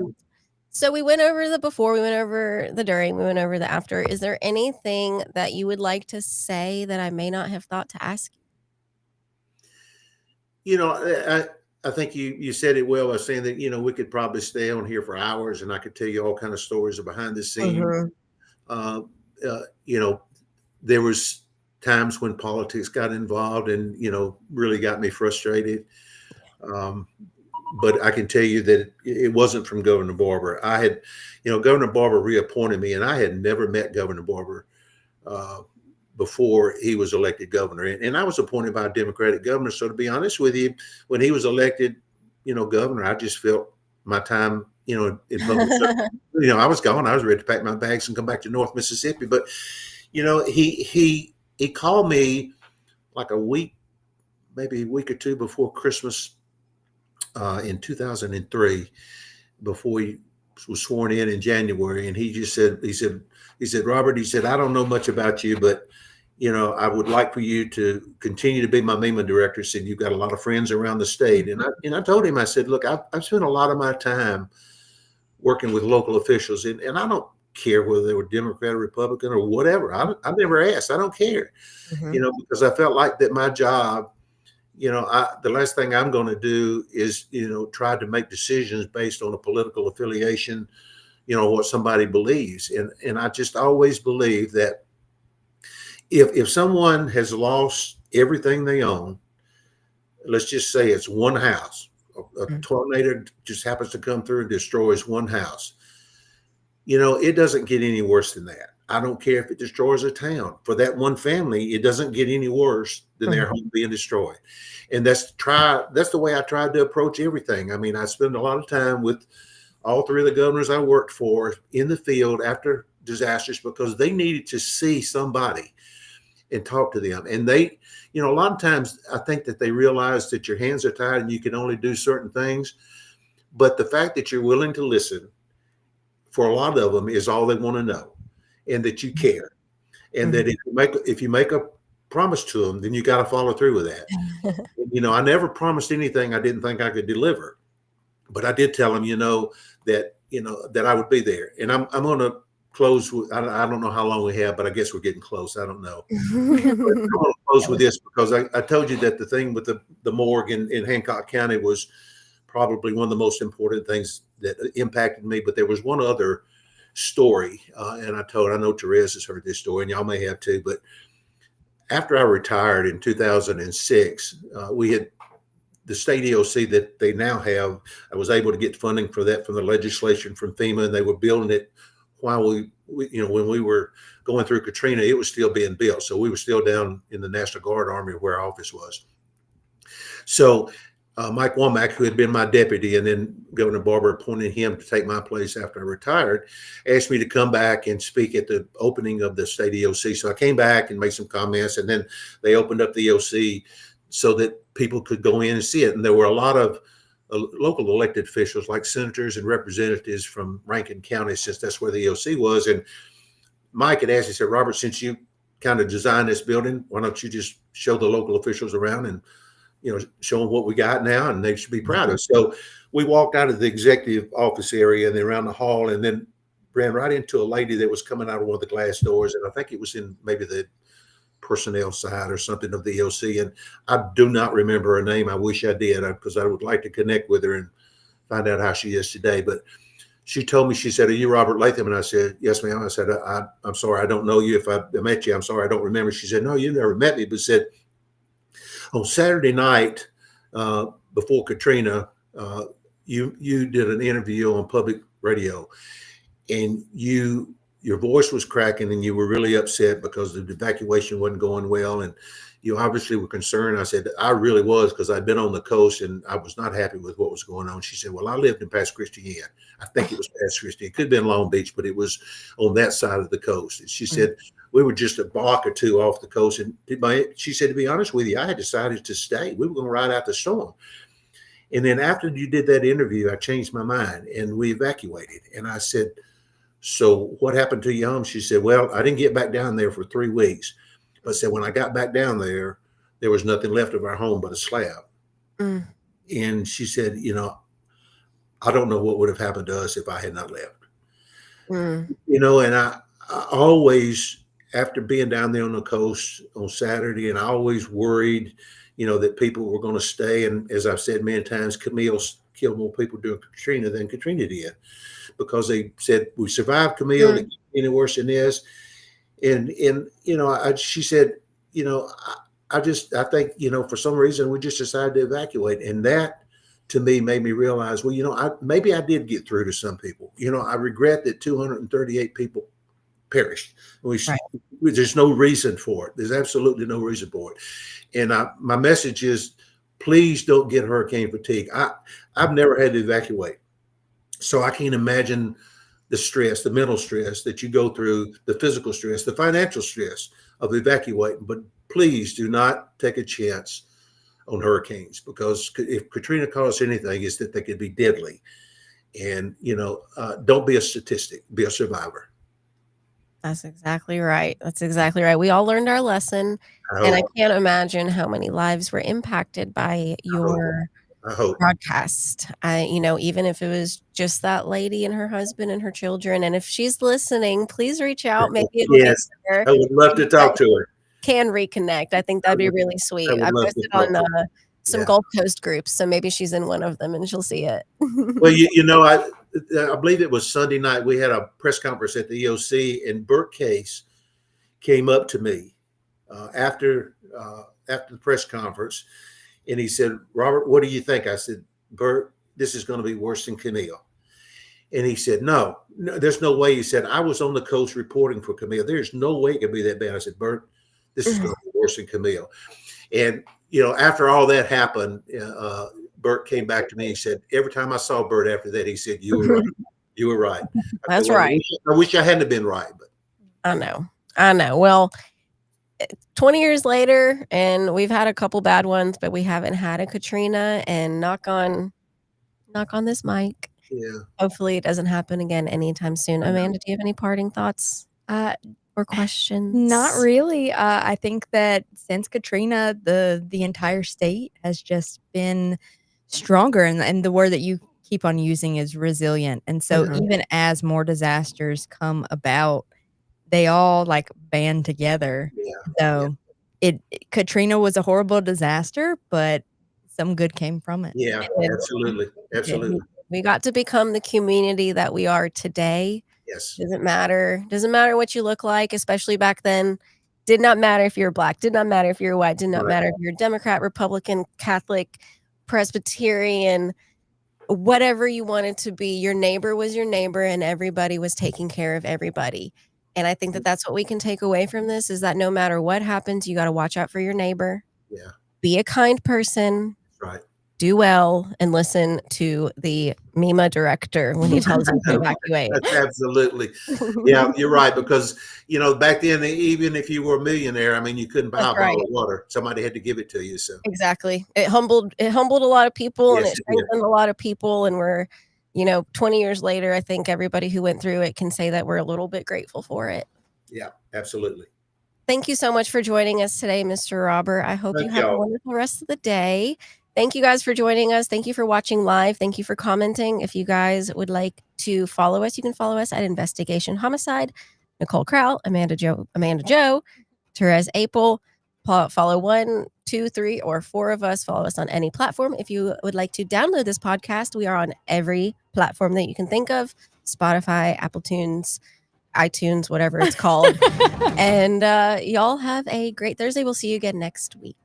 So we went over the before, we went over the during, we went over the after. Is there anything that you would like to say that I may not have thought to ask you? I think you said it well by saying that, we could probably stay on here for hours and I could tell you all kind of stories of behind the scenes. There was times when politics got involved and, really got me frustrated. But I can tell you that it wasn't from Governor Barber. I had, Governor Barber reappointed me and I had never met Governor Barber before he was elected governor. And I was appointed by a Democratic governor. So to be honest with you, when he was elected, governor, I just felt my time, in public service. I was gone. I was ready to pack my bags and come back to North Mississippi. But, he called me like maybe a week or two before Christmas in 2003, before he was sworn in January. And he just said, Robert, he said, I don't know much about you, but, I would like for you to continue to be my MEMA director. He said, you've got a lot of friends around the state. And I told him, I said, look, I've spent a lot of my time working with local officials and I don't care whether they were Democrat or Republican or whatever. I never asked. I don't care, because I felt like that my job, the last thing I'm going to do is, try to make decisions based on a political affiliation, what somebody believes. And I just always believe that if someone has lost everything they own, let's just say it's one house a tornado just happens to come through and destroys one house. It doesn't get any worse than that. I don't care if it destroys a town. For that one family, it doesn't get any worse than their home being destroyed. And that's the way I tried to approach everything. I mean, I spend a lot of time with all three of the governors I worked for in the field after disasters, because they needed to see somebody and talk to them. And they, a lot of times I think that they realize that your hands are tied and you can only do certain things. But the fact that you're willing to listen, for a lot of them, is all they want to know, and that you care. And that if you make a promise to them, then you got to follow through with that. I never promised anything I didn't think I could deliver, but I did tell them, that I would be there. And I'm going to close with, I don't know how long we have, but I guess we're getting close. I don't know. I'm going to close with this, because I told you that the thing with the morgue in Hancock County was probably one of the most important things that impacted me. But there was one other story, and I know Therese has heard this story, and y'all may have too, but after I retired in 2006, we had the state EOC that they now have. I was able to get funding for that from the legislation from FEMA, and they were building it while we when we were going through Katrina. It was still being built, so we were still down in the National Guard Army where our office was. So Mike Womack, who had been my deputy, and then Governor Barber appointed him to take my place after I retired, asked me to come back and speak at the opening of the state EOC. So I came back and made some comments, and then they opened up the EOC so that people could go in and see it. And there were a lot of local elected officials, like senators and representatives from Rankin County, since that's where the EOC was. And Mike had asked, he said, Robert, since you kind of designed this building, why don't you just show the local officials around and show them what we got now, and they should be proud of us. So we walked out of the executive office area and then around the hall, and then ran right into a lady that was coming out of one of the glass doors. And I think it was in maybe the personnel side or something of the EOC. And I do not remember her name. I wish I did, because I would like to connect with her and find out how she is today. But she told me, she said, "Are you Robert Latham?" And I said, "Yes, ma'am." I said, I'm sorry, I don't know you. If I met you, I'm sorry, I don't remember. She said, "No, you never met me," but said, on Saturday night before Katrina, you did an interview on public radio, and your voice was cracking, and you were really upset because the evacuation wasn't going well, and you obviously were concerned. I said, I really was, because I'd been on the coast and I was not happy with what was going on. She said, "Well, I lived in Pass Christian. I think it was Pass Christian. It could have been Long Beach, but it was on that side of the coast." And she said, we were just a block or two off the coast. And she said, "To be honest with you, I had decided to stay. We were going to ride out the storm. And then after you did that interview, I changed my mind and we evacuated." And I said, "So what happened to your home?" She said, "Well, I didn't get back down there for 3 weeks. But said, when I got back down there, there was nothing left of our home but a slab." And she said, "I don't know what would have happened to us if I had not left." And I always, after being down there on the coast on Saturday, and I always worried, that people were going to stay. And as I've said many times, Camille killed more people during Katrina than Katrina did, because they said, "We survived Camille, it can't be any worse than this." And she said, I think, for some reason we just decided to evacuate. And that to me made me realize, well, maybe I did get through to some people. I regret that 238 people perished. There's no reason for it. There's absolutely no reason for it. And my message is, please don't get hurricane fatigue. I've never had to evacuate, so I can't imagine the stress, the mental stress that you go through, the physical stress, the financial stress of evacuating. But please do not take a chance on hurricanes, because if Katrina caused anything, is that they could be deadly. And, don't be a statistic, be a survivor. That's exactly right. That's exactly right. We all learned our lesson, and I can't imagine how many lives were impacted by your broadcast. Even if it was just that lady and her husband and her children, and if she's listening, please reach out. Maybe it'll get her. I would love to talk to her. Can reconnect. I think that'd be really sweet. I posted on some Gulf Coast groups, so maybe she's in one of them and she'll see it. Well, I believe it was Sunday night. We had a press conference at the EOC, and Burt Case came up to me after the press conference, and he said, "Robert, what do you think?" I said, Bert, this is going to be worse than Camille. And he said, no, there's no way. He said, I was on the coast reporting for Camille. There's no way it could be that bad. I said, Bert, this is going to be worse than Camille. And, after all that happened, Bert came back to me. He said, every time I saw Bert after that, he said, you were right. You were right. That's right. I wish I hadn't been right. But I know. Well, 20 years later, and we've had a couple bad ones, but we haven't had a Katrina, and knock on this mic. Yeah. Hopefully it doesn't happen again anytime soon. Amanda, do you have any parting thoughts or questions? Not really. I think that since Katrina, the entire state has just been stronger, and the word that you keep on using is resilient. And so even as more disasters come about, they all like band together. So Katrina was a horrible disaster, but some good came from it. Yeah, absolutely. We got to become the community that we are today. Yes. Doesn't matter what you look like, especially back then. Did not matter if you're Black, did not matter if you're white, did not matter if you're Democrat, Republican, Catholic, Presbyterian, whatever you wanted to be. Your neighbor was your neighbor, and everybody was taking care of everybody. And I think that that's what we can take away from this, is that no matter what happens, you got to watch out for your neighbor. Yeah. Be a kind person. Right. Do well, and listen to the MEMA director when he tells you to evacuate. Absolutely. Yeah, you're right. Because, back then, even if you were a millionaire, you couldn't buy a bottle of water. Somebody had to give it to you. So exactly. It humbled a lot of people, and it strengthened a lot of people. And we're, 20 years later, I think everybody who went through it can say that we're a little bit grateful for it. Yeah, absolutely. Thank you so much for joining us today, Mr. Robert. I hope you have a wonderful rest of the day. Thank you guys for joining us. Thank you for watching live. Thank you for commenting. If you guys would like to follow us, you can follow us at Investigation Homicide. Nicole Crowell, Amanda Joe, Therese Apel. Follow 1, 2, 3, or 4 of us. Follow us on any platform. If you would like to download this podcast, we are on every platform that you can think of: Spotify, Apple Tunes, iTunes, whatever it's called. And y'all have a great Thursday. We'll see you again next week.